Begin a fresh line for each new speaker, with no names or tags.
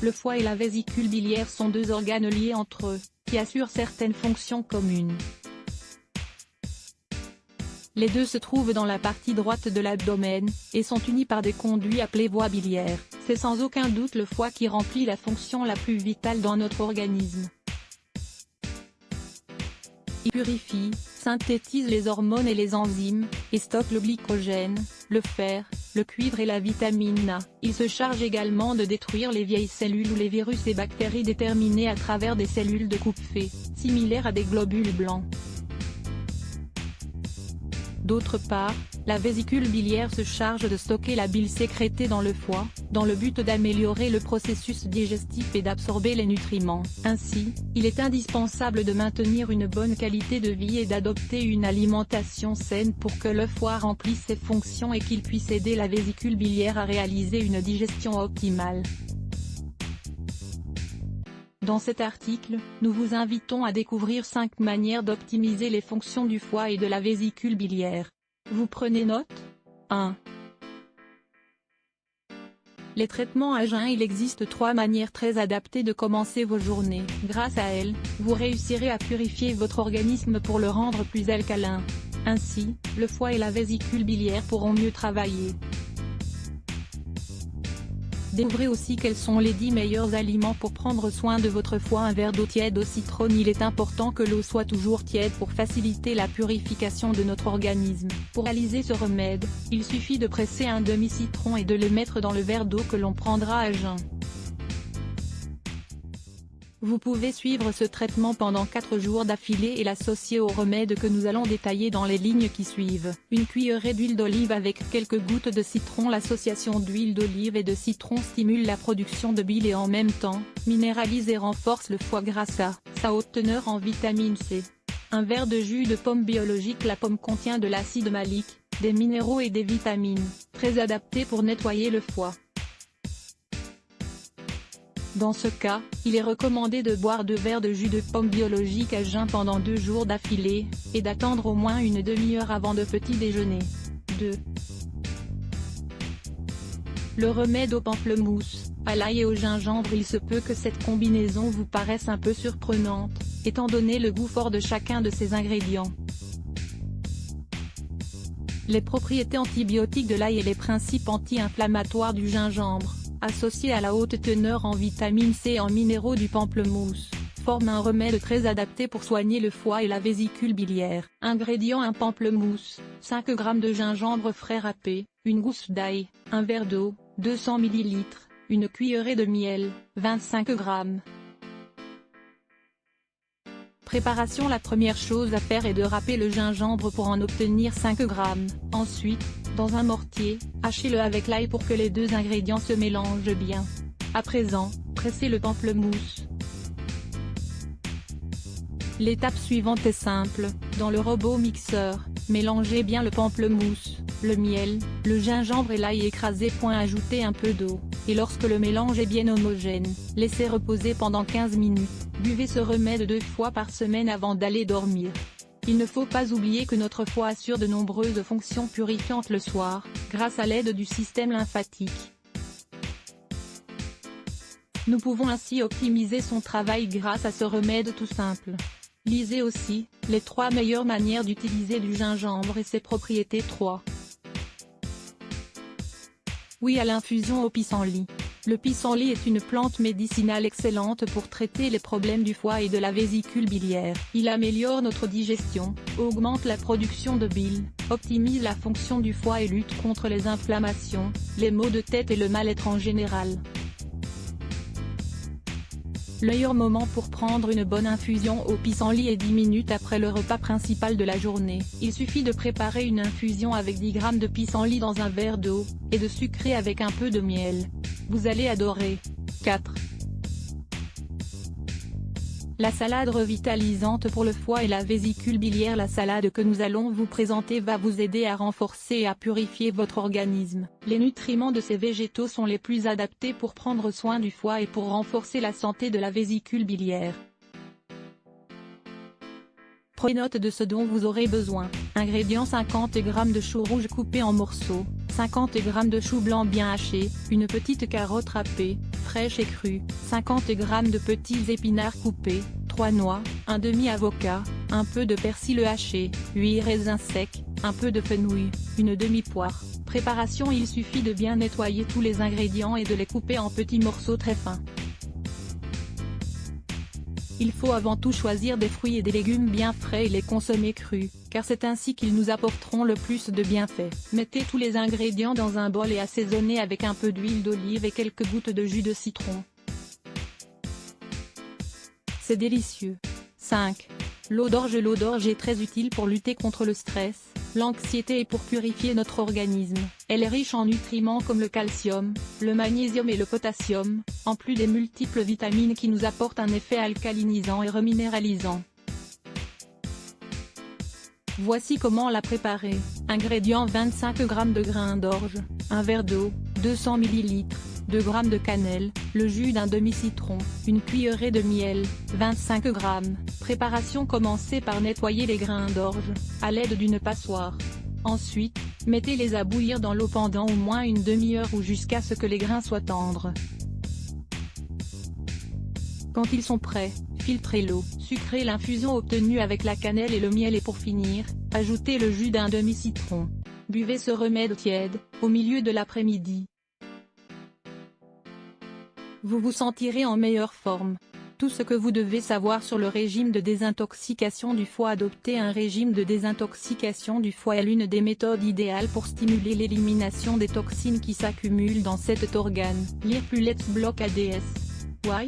Le foie et la vésicule biliaire sont deux organes liés entre eux, qui assurent certaines fonctions communes. Les deux se trouvent dans la partie droite de l'abdomen, et sont unis par des conduits appelés voies biliaires. C'est sans aucun doute le foie qui remplit la fonction la plus vitale dans notre organisme. Il purifie, synthétise les hormones et les enzymes, et stocke le glycogène, le fer, le cuivre et la vitamine A. Il se charge également de détruire les vieilles cellules ou les virus et bactéries déterminés à travers des cellules de coupe-fée, similaires à des globules blancs. D'autre part, la vésicule biliaire se charge de stocker la bile sécrétée dans le foie, dans le but d'améliorer le processus digestif et d'absorber les nutriments. Ainsi, il est indispensable de maintenir une bonne qualité de vie et d'adopter une alimentation saine pour que le foie remplisse ses fonctions et qu'il puisse aider la vésicule biliaire à réaliser une digestion optimale. Dans cet article, nous vous invitons à découvrir 5 manières d'optimiser les fonctions du foie et de la vésicule biliaire. Vous prenez note? 1. Les traitements à jeun. Il existe 3 manières très adaptées de commencer vos journées. Grâce à elles, vous réussirez à purifier votre organisme pour le rendre plus alcalin. Ainsi, le foie et la vésicule biliaire pourront mieux travailler. Découvrez aussi quels sont les 10 meilleurs aliments pour prendre soin de votre foie. Un verre d'eau tiède au citron. Il est important que l'eau soit toujours tiède pour faciliter la purification de notre organisme. Pour réaliser ce remède, il suffit de presser un demi-citron et de le mettre dans le verre d'eau que l'on prendra à jeun. Vous pouvez suivre ce traitement pendant 4 jours d'affilée et l'associer au remède que nous allons détailler dans les lignes qui suivent. Une cuillerée d'huile d'olive avec quelques gouttes de citron. L'association d'huile d'olive et de citron stimule la production de bile et en même temps, minéralise et renforce le foie grâce à sa haute teneur en vitamine C. Un verre de jus de pomme biologique. La pomme contient de l'acide malique, des minéraux et des vitamines, très adaptés pour nettoyer le foie. Dans ce cas, il est recommandé de boire 2 verres de jus de pomme biologique à jeun pendant 2 jours d'affilée, et d'attendre au moins une demi-heure avant de petit déjeuner. 2. Le remède au pamplemousse, à l'ail et au gingembre. Il se peut que cette combinaison vous paraisse un peu surprenante, étant donné le goût fort de chacun de ces ingrédients. Les propriétés antibiotiques de l'ail et les principes anti-inflammatoires du gingembre, associés à la haute teneur en vitamine C et en minéraux du pamplemousse, forment un remède très adapté pour soigner le foie et la vésicule biliaire. Ingrédients: un pamplemousse, 5 g de gingembre frais râpé, une gousse d'ail, un verre d'eau, 200 ml, une cuillerée de miel, 25 g. Préparation. La première chose à faire est de râper le gingembre pour en obtenir 5 g. Ensuite, dans un mortier, hachez-le avec l'ail pour que les 2 ingrédients se mélangent bien. À présent, pressez le pamplemousse. L'étape suivante est simple. Dans le robot mixeur, mélangez bien le pamplemousse, le miel, le gingembre et l'ail écrasé. Ajoutez un peu d'eau, et lorsque le mélange est bien homogène, laissez reposer pendant 15 minutes. Buvez ce remède 2 fois par semaine avant d'aller dormir. Il ne faut pas oublier que notre foie assure de nombreuses fonctions purifiantes le soir, grâce à l'aide du système lymphatique. Nous pouvons ainsi optimiser son travail grâce à ce remède tout simple. Lisez aussi, les 3 meilleures manières d'utiliser du gingembre et ses propriétés. 3. Oui à l'infusion au pissenlit. Le pissenlit est une plante médicinale excellente pour traiter les problèmes du foie et de la vésicule biliaire. Il améliore notre digestion, augmente la production de bile, optimise la fonction du foie et lutte contre les inflammations, les maux de tête et le mal-être en général. Le meilleur moment pour prendre une bonne infusion au pissenlit est 10 minutes après le repas principal de la journée. Il suffit de préparer une infusion avec 10 g de pissenlit dans un verre d'eau, et de sucrer avec un peu de miel. Vous allez adorer. 4. La salade revitalisante pour le foie et la vésicule biliaire. La salade que nous allons vous présenter va vous aider à renforcer et à purifier votre organisme. Les nutriments de ces végétaux sont les plus adaptés pour prendre soin du foie et pour renforcer la santé de la vésicule biliaire. Prenez note de ce dont vous aurez besoin. Ingrédients: 50 g de choux rouges coupés en morceaux, 50 g de choux blancs bien hachés, une petite carotte râpée, fraîche et crue, 50 g de petits épinards coupés, 3 noix, un demi-avocat, un peu de persil haché, 8 raisins secs, un peu de fenouil, une demi-poire. Préparation: il suffit de bien nettoyer tous les ingrédients et de les couper en petits morceaux très fins. Il faut avant tout choisir des fruits et des légumes bien frais et les consommer crus, car c'est ainsi qu'ils nous apporteront le plus de bienfaits. Mettez tous les ingrédients dans un bol et assaisonnez avec un peu d'huile d'olive et quelques gouttes de jus de citron. C'est délicieux. 5. L'eau d'orge. L'eau d'orge est très utile pour lutter contre le stress, l'anxiété et pour purifier notre organisme. Elle est riche en nutriments comme le calcium, le magnésium et le potassium, en plus des multiples vitamines qui nous apportent un effet alcalinisant et reminéralisant. Voici comment la préparer. Ingrédients: 25 g de grains d'orge, un verre d'eau, 200 ml, 2 g de cannelle, le jus d'un demi-citron, une cuillerée de miel, 25 g. Préparation: commencez par nettoyer les grains d'orge, à l'aide d'une passoire. Ensuite, mettez-les à bouillir dans l'eau pendant au moins une demi-heure ou jusqu'à ce que les grains soient tendres. Quand ils sont prêts, filtrez l'eau, sucrez l'infusion obtenue avec la cannelle et le miel et pour finir, ajoutez le jus d'un demi-citron. Buvez ce remède tiède, au milieu de l'après-midi. Vous vous sentirez en meilleure forme. Tout ce que vous devez savoir sur le régime de désintoxication du foie. Adopter un régime de désintoxication du foie est l'une des méthodes idéales pour stimuler l'élimination des toxines qui s'accumulent dans cet organe. Lire plus Let's Block ADS. Why?